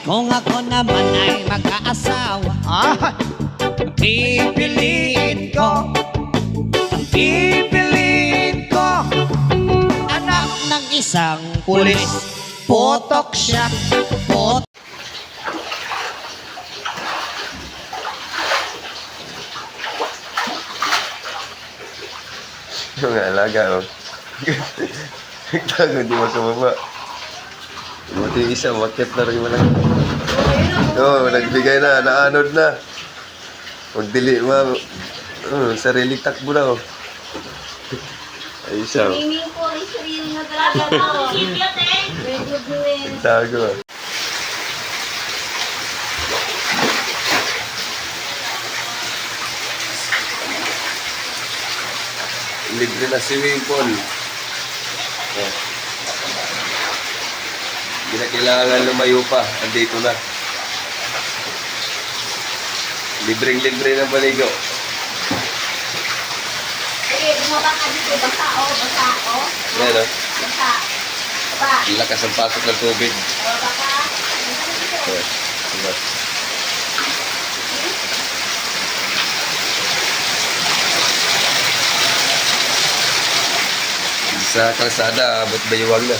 Kung ako naman ay mag-aasawa, pipiliin ko anak ng isang pulis. Potok siya, potok. Yung alaga, oh. Nagtago, di makamama. Buti yung isa, makit na rin mo lang. Oo, nagbigay na, naanod na. Magdili, sariling takbo na, oh. Ay, isa, oh. Swimming pool, swimming na talaga na. Medyo buwin. Nagtago, oh. Libre na swimming pool. Oh. Hindi na kailangan lumayo pa. Andito na. Libreng-libre ng baligo. Sige, bumaba ka dito. Basa o, basa o. Yan, oh. Basa. Baba. Ang lakas ng pasok ng tubig. Baba ka. Yes. Diba? Sa kalsada, ba't bayuwag na?